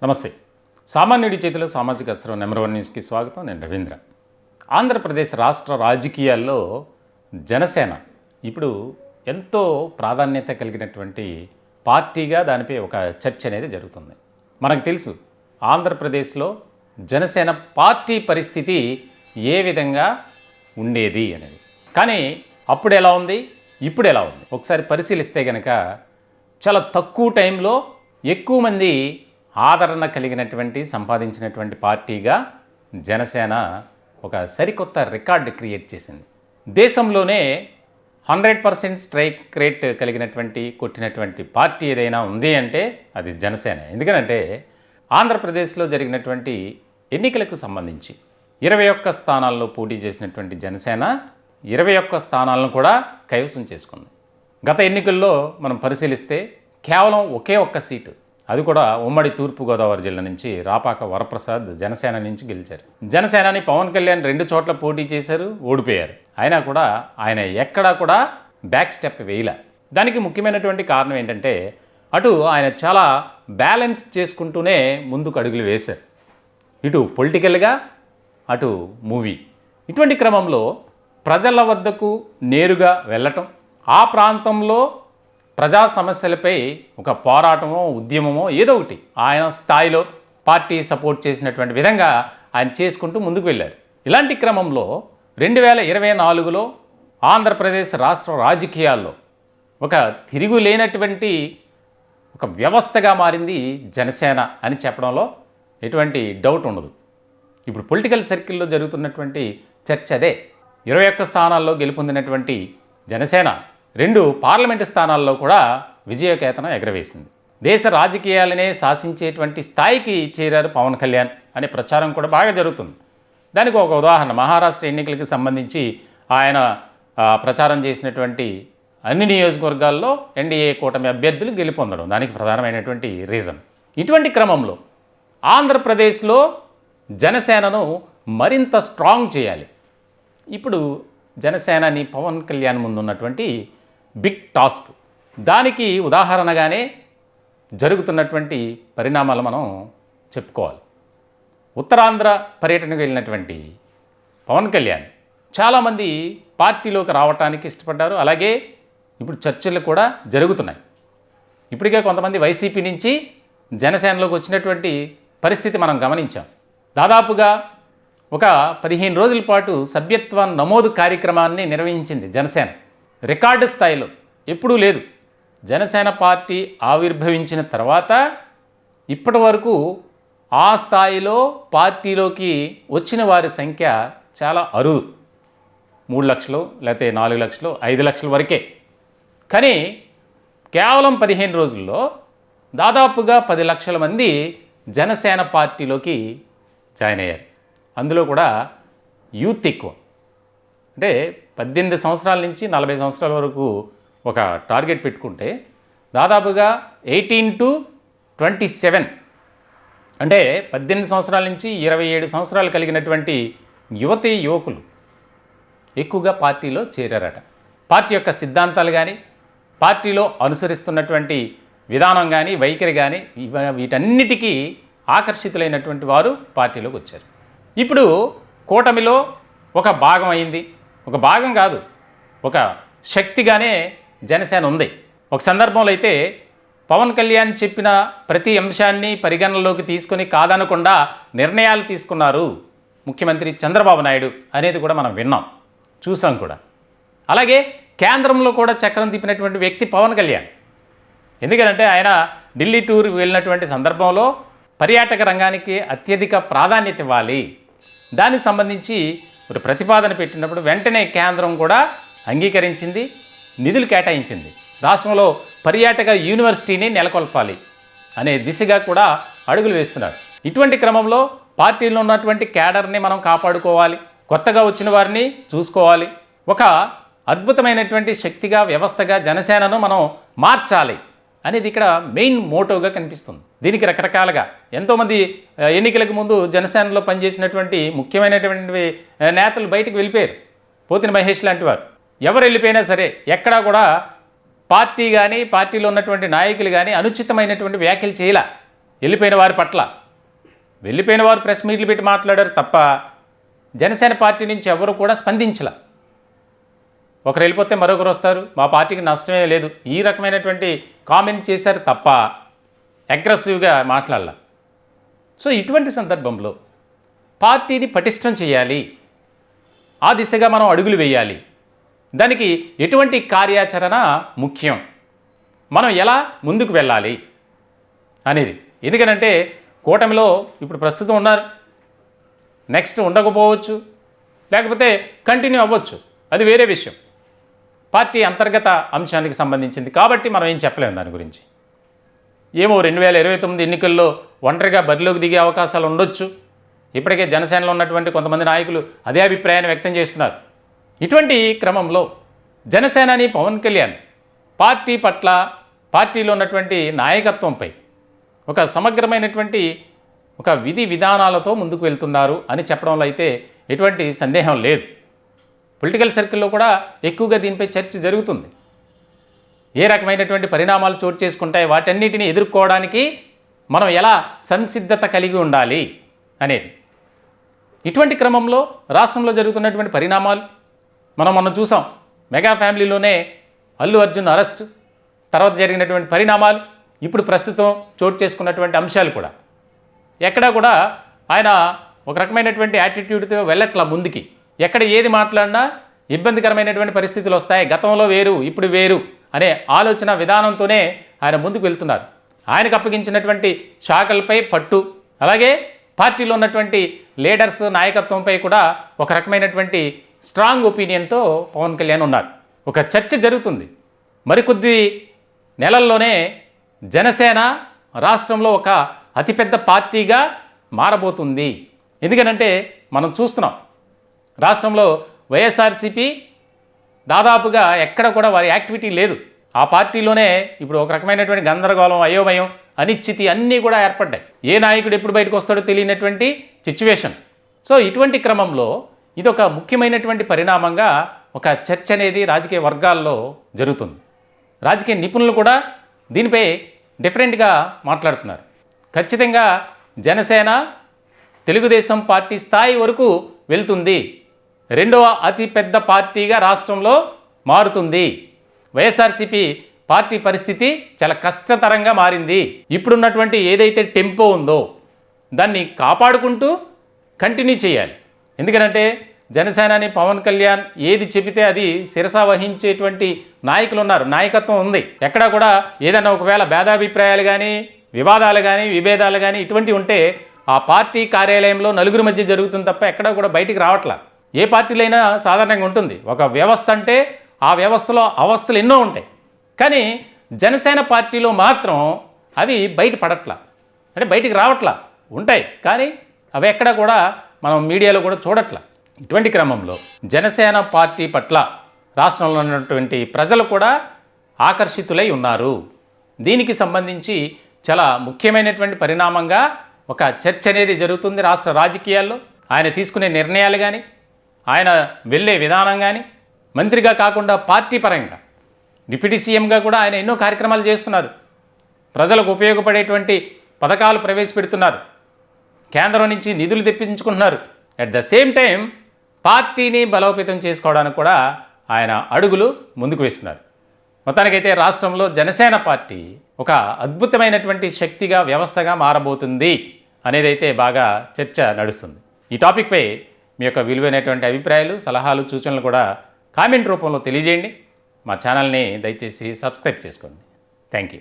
నమస్తే. సామాన్యుడి చేతిలో సామాజిక అస్త్రం నెంబర్ 1 న్యూస్కి స్వాగతం. నేను రవీంద్ర. ఆంధ్రప్రదేశ్ రాష్ట్ర రాజకీయాల్లో జనసేన ఇప్పుడు ఎంతో ప్రాధాన్యత కలిగినటువంటి పార్టీగా దానిపై ఒక చర్చ అనేది జరుగుతుంది. మనకు తెలుసు ఆంధ్రప్రదేశ్లో జనసేన పార్టీ పరిస్థితి ఏ విధంగా ఉండేది అనేది. కానీ అప్పుడు ఎలా ఉంది, ఇప్పుడు ఎలా ఉంది ఒకసారి పరిశీలిస్తే కనుక చాలా తక్కువ టైంలో ఎక్కువ మంది ఆదరణ కలిగినటువంటి సంపాదించినటువంటి పార్టీగా జనసేన ఒక సరికొత్త రికార్డు క్రియేట్ చేసింది. దేశంలోనే 100% స్ట్రైక్ రేట్ కలిగినటువంటి కొట్టినటువంటి పార్టీ ఏదైనా ఉంది అంటే అది జనసేన. ఎందుకంటే ఆంధ్రప్రదేశ్లో జరిగినటువంటి ఎన్నికలకు సంబంధించి 21 స్థానాల్లో పోటీ చేసినటువంటి జనసేన 21 స్థానాలను కూడా కైవసం చేసుకుంది. గత ఎన్నికల్లో మనం పరిశీలిస్తే కేవలం ఒకే ఒక్క సీటు, అది కూడా ఉమ్మడి తూర్పుగోదావరి జిల్లా నుంచి రాపాక వరప్రసాద్ జనసేన నుంచి గెలిచారు. జనసేనని పవన్ కళ్యాణ్ 2 చోట్ల పోటీ చేశారు, ఓడిపోయారు. అయినా కూడా ఆయన ఎక్కడా కూడా బ్యాక్ స్టెప్ వేయలే. దానికి ముఖ్యమైనటువంటి కారణం ఏంటంటే అటు ఆయన చాలా బ్యాలెన్స్ చేసుకుంటూనే ముందుకు అడుగులు వేశారు, ఇటు పొలిటికల్గా అటు మూవీ. ఇటువంటి క్రమంలో ప్రజల వద్దకు నేరుగా వెళ్ళటం, ఆ ప్రాంతంలో ప్రజా సమస్యలపై ఒక పోరాటమో ఉద్యమమో ఏదో ఒకటి ఆయన స్థాయిలో పార్టీ సపోర్ట్ చేసినటువంటి విధంగా ఆయన చేసుకుంటూ ముందుకు వెళ్ళారు. ఇలాంటి క్రమంలో 2024లో ఆంధ్రప్రదేశ్ రాష్ట్ర రాజకీయాల్లో ఒక తిరుగులేనటువంటి ఒక వ్యవస్థగా మారింది జనసేన అని చెప్పడంలో ఎటువంటి డౌట్ ఉండదు. ఇప్పుడు పొలిటికల్ సర్కిల్లో జరుగుతున్నటువంటి చర్చ అదే. 21 స్థానాల్లో గెలుపొందినటువంటి జనసేన 2 పార్లమెంటు స్థానాల్లో కూడా విజయకేతనం ఎగరవేసింది. దేశ రాజకీయాలనే శాసించేటువంటి స్థాయికి చేరారు పవన్ కళ్యాణ్ అనే ప్రచారం కూడా బాగా జరుగుతుంది. దానికి ఒక ఉదాహరణ మహారాష్ట్ర ఎన్నికలకు సంబంధించి ఆయన ప్రచారం చేసినటువంటి అన్ని నియోజకవర్గాల్లో ఎన్డీఏ కూటమి అభ్యర్థులు గెలుపొందడం దానికి ప్రధానమైనటువంటి రీజన్. ఇటువంటి క్రమంలో ఆంధ్రప్రదేశ్లో జనసేనను మరింత స్ట్రాంగ్ చేయాలి. ఇప్పుడు జనసేనని పవన్ కళ్యాణ్ ముందున్నటువంటి బిగ్ టాస్క్. దానికి ఉదాహరణగానే జరుగుతున్నటువంటి పరిణామాలు మనం చెప్పుకోవాలి. ఉత్తరాంధ్ర పర్యటనకు వెళ్ళినటువంటి పవన్ కళ్యాణ్ చాలామంది పార్టీలోకి రావటానికి ఇష్టపడ్డారు. అలాగే ఇప్పుడు చర్చలు కూడా జరుగుతున్నాయి. ఇప్పటికే కొంతమంది వైసీపీ నుంచి జనసేనలోకి వచ్చినటువంటి పరిస్థితి మనం గమనించాం. దాదాపుగా ఒక 15 రోజుల పాటు సభ్యత్వ నమోదు కార్యక్రమాన్ని నిర్వహించింది జనసేన. రికార్డు స్థాయిలో ఎప్పుడూ లేదు. జనసేన పార్టీ ఆవిర్భవించిన తర్వాత ఇప్పటి వరకు ఆ స్థాయిలో పార్టీలోకి వచ్చిన వారి సంఖ్య చాలా అరుదు. 3 లక్షలు లేకపోతే 4 లక్షలు 5 లక్షల వరకే. కానీ కేవలం 15 రోజుల్లో దాదాపుగా 10 లక్షల మంది జనసేన పార్టీలోకి జాయిన్ అయ్యారు. అందులో కూడా యూత్ ఎక్కువ. అంటే 18 సంవత్సరాల నుంచి 40 సంవత్సరాల వరకు ఒక టార్గెట్ పెట్టుకుంటే దాదాపుగా 18 to 27 అంటే 18 సంవత్సరాల నుంచి 27 సంవత్సరాలు కలిగినటువంటి యువతీ యువకులు ఎక్కువగా పార్టీలో చేరారట. పార్టీ యొక్క సిద్ధాంతాలు కానీ పార్టీలో అనుసరిస్తున్నటువంటి విధానం కానీ వైఖరి కానీ వీటన్నిటికీ ఆకర్షితులైనటువంటి వారు పార్టీలోకి వచ్చారు. ఇప్పుడు కూటమిలో ఒక భాగం అయింది. ఒక భాగం కాదు, ఒక శక్తిగానే జనసేన ఉంది. ఒక సందర్భంలో అయితే పవన్ కళ్యాణ్ చెప్పిన ప్రతి అంశాన్ని పరిగణనలోకి తీసుకొని కాదనకుండా నిర్ణయాలు తీసుకున్నారు ముఖ్యమంత్రి చంద్రబాబు నాయుడు అనేది కూడా మనం విన్నాం, చూసాం కూడా. అలాగే కేంద్రంలో కూడా చక్రం తిప్పినటువంటి వ్యక్తి పవన్ కళ్యాణ్. ఎందుకంటే ఆయన ఢిల్లీ టూర్ వెళ్ళినటువంటి సందర్భంలో పర్యాటక రంగానికి అత్యధిక ప్రాధాన్యత ఇవ్వాలి, దానికి సంబంధించి ఒక ప్రతిపాదన పెట్టినప్పుడు వెంటనే కేంద్రం కూడా అంగీకరించింది, నిధులు కేటాయించింది. రాష్ట్రంలో పర్యాటక యూనివర్సిటీని నెలకొల్పాలి అనే దిశగా కూడా అడుగులు వేస్తున్నారు. ఇటువంటి క్రమంలో పార్టీలో ఉన్నటువంటి క్యాడర్ని మనం కాపాడుకోవాలి, కొత్తగా వచ్చిన వారిని చూసుకోవాలి, ఒక అద్భుతమైనటువంటి శక్తిగా వ్యవస్థగా జనసేనను మనం మార్చాలి అనేది ఇక్కడ మెయిన్ మోటోగా కనిపిస్తుంది. దీనికి రకరకాలుగా ఎంతోమంది ఎన్నికలకు ముందు జనసేనలో పనిచేసినటువంటి ముఖ్యమైనటువంటి నేతలు బయటకు వెళ్ళిపోయారు. పోతిన మహేష్ లాంటి వారు ఎవరు వెళ్ళిపోయినా సరే ఎక్కడా కూడా పార్టీ కానీ పార్టీలో ఉన్నటువంటి నాయకులు కానీ అనుచితమైనటువంటి వ్యాఖ్యలు చేయలే. వెళ్ళిపోయిన వారి పట్ల. వెళ్ళిపోయిన వారు ప్రెస్ మీట్లు పెట్టి మాట్లాడారు తప్ప జనసేన పార్టీ నుంచి ఎవరు కూడా స్పందించలా. ఒకరు వెళ్ళిపోతే మరొకరు వస్తారు, మా పార్టీకి నష్టమే లేదు, ఈ రకమైనటువంటి కామెంట్ చేశారు తప్ప అగ్రెసివ్గా మాట్లాడాల. సో ఇటువంటి సందర్భంలో పార్టీని పటిష్టం చేయాలి, ఆ దిశగా మనం అడుగులు వేయాలి. దానికి ఎటువంటి కార్యాచరణ ముఖ్యం, మనం ఎలా ముందుకు వెళ్ళాలి అనేది. ఎందుకనంటే కూటమిలో ఇప్పుడు ప్రస్తుతం ఉన్నారు, నెక్స్ట్ ఉండకపోవచ్చు, లేకపోతే కంటిన్యూ అవ్వచ్చు, అది వేరే విషయం. పార్టీ అంతర్గత అంశానికి సంబంధించింది కాబట్టి మనం ఏం చెప్పలేము దాని గురించి. ఏమో 2029 ఎన్నికల్లో ఒంటరిగా బరిలోకి దిగే అవకాశాలు ఉండొచ్చు. ఇప్పటికే జనసేనలో ఉన్నటువంటి కొంతమంది నాయకులు అదే అభిప్రాయాన్ని వ్యక్తం చేస్తున్నారు. ఇటువంటి క్రమంలో జనసేనాని పవన్ కళ్యాణ్ పార్టీ పట్ల, పార్టీలో ఉన్నటువంటి నాయకత్వంపై ఒక సమగ్రమైనటువంటి ఒక విధి విధానాలతో ముందుకు వెళ్తున్నారు అని చెప్పడంలో అయితే ఎటువంటి సందేహం లేదు. పొలిటికల్ సర్కిల్లో కూడా ఎక్కువగా దీనిపై చర్చ జరుగుతుంది. ఏ రకమైనటువంటి పరిణామాలు చోటు చేసుకుంటాయి, వాటన్నిటిని ఎదుర్కోవడానికి మనం ఎలా సంసిద్ధత కలిగి ఉండాలి అనేది. ఇటువంటి క్రమంలో రాష్ట్రంలో జరుగుతున్నటువంటి పరిణామాలు మనం మొన్న చూసాం. మెగా ఫ్యామిలీలోనే అల్లు అర్జున్ అరెస్ట్ తర్వాత జరిగినటువంటి పరిణామాలు, ఇప్పుడు ప్రస్తుతం చోటు చేసుకున్నటువంటి అంశాలు కూడా ఎక్కడా కూడా ఆయన ఒక రకమైనటువంటి యాటిట్యూడ్తో వెళ్ళట్లా ముందుకి. ఎక్కడ ఏది మాట్లాడినా ఇబ్బందికరమైనటువంటి పరిస్థితులు వస్తాయి, గతంలో వేరు ఇప్పుడు వేరు అనే ఆలోచన విధానంతోనే ఆయన ముందుకు వెళ్తున్నారు. ఆయనకు అప్పగించినటువంటి శాఖలపై పట్టు, అలాగే పార్టీలో ఉన్నటువంటి లీడర్స్ నాయకత్వంపై కూడా ఒక రకమైనటువంటి స్ట్రాంగ్ ఒపీనియన్తో పవన్ కళ్యాణ్ ఉన్నారు. ఒక చర్చ జరుగుతుంది. మరికొద్ది నెలల్లోనే జనసేన రాష్ట్రంలో ఒక అతిపెద్ద పార్టీగా మారబోతుంది. ఎందుకనంటే మనం చూస్తున్నాం, రాష్ట్రంలో వైఎస్ఆర్సీపీ దాదాపుగా ఎక్కడ కూడా వారి యాక్టివిటీ లేదు. ఆ పార్టీలోనే ఇప్పుడు ఒక రకమైనటువంటి గందరగోళం, అయోమయం, అనిశ్చితి అన్నీ కూడా ఏర్పడ్డాయి. ఏ నాయకుడు ఎప్పుడు బయటకు వస్తాడో తెలియనటువంటి సిచ్యువేషన్. సో ఇటువంటి క్రమంలో ఇది ఒక ముఖ్యమైనటువంటి పరిణామంగా ఒక చర్చ అనేది రాజకీయ వర్గాల్లో జరుగుతుంది. రాజకీయ నిపుణులు కూడా దీనిపై డిఫరెంట్గా మాట్లాడుతున్నారు. ఖచ్చితంగా జనసేన తెలుగుదేశం పార్టీ స్థాయి వరకు వెళ్తుంది, రెండవ అతిపెద్ద పార్టీగా రాష్ట్రంలో మారుతుంది. వైఎస్ఆర్సీపీ పార్టీ పరిస్థితి చాలా కష్టతరంగా మారింది. ఇప్పుడున్నటువంటి ఏదైతే టెంపో ఉందో దాన్ని కాపాడుకుంటూ కంటిన్యూ చేయాలి. ఎందుకంటే జనసేనాని పవన్ కళ్యాణ్ ఏది చెబితే అది శిరస వహించేటువంటి నాయకులు ఉన్నారు, నాయకత్వం ఉంది. ఎక్కడా కూడా ఏదైనా ఒకవేళ భేదాభిప్రాయాలు కానీ, వివాదాలు కానీ, విభేదాలు కానీ ఇటువంటివి ఉంటే ఆ పార్టీ కార్యాలయంలో నలుగురి మధ్య జరుగుతుంది తప్ప ఎక్కడా కూడా బయటికి రావట్లా. ఏ పార్టీలైనా సాధారణంగా ఉంటుంది. ఒక వ్యవస్థ అంటే ఆ వ్యవస్థలో అవస్థలు ఎన్నో ఉంటాయి. కానీ జనసేన పార్టీలో మాత్రం అవి బయట పడట్లా, అంటే బయటికి రావట్లా. ఉంటాయి కానీ అవి ఎక్కడా కూడా మనం మీడియాలో కూడా చూడట్లా. ఇటువంటి క్రమంలో జనసేన పార్టీ పట్ల రాష్ట్రంలో ఉన్నటువంటి ప్రజలు కూడా ఆకర్షితులై ఉన్నారు. దీనికి సంబంధించి చాలా ముఖ్యమైనటువంటి పరిణామంగా ఒక చర్చ అనేది జరుగుతుంది రాష్ట్ర రాజకీయాల్లో. ఆయన తీసుకునే నిర్ణయాలు కానీ, ఆయన వెళ్ళే విధానం కానీ, మంత్రిగా కాకుండా పార్టీ పరంగా డిప్యూటీ సీఎంగా కూడా ఆయన ఎన్నో కార్యక్రమాలు చేస్తున్నారు. ప్రజలకు ఉపయోగపడేటువంటి పథకాలు ప్రవేశపెడుతున్నారు, కేంద్రం నుంచి నిధులు తెప్పించుకుంటున్నారు. అట్ ద సేమ్ టైం పార్టీని బలోపేతం చేసుకోవడానికి కూడా ఆయన అడుగులు ముందుకు వేస్తున్నారు. మొత్తానికైతే రాష్ట్రంలో జనసేన పార్టీ ఒక అద్భుతమైనటువంటి శక్తిగా, వ్యవస్థగా మారబోతుంది అనేదైతే బాగా చర్చ నడుస్తుంది. ఈ టాపిక్పై మీ యొక్క విలువైనటువంటి అభిప్రాయాలు, సలహాలు, సూచనలు కూడా కామెంట్ రూపంలో తెలియజేయండి. మా ఛానల్ని దయచేసి సబ్స్క్రైబ్ చేసుకోండి. Thank you.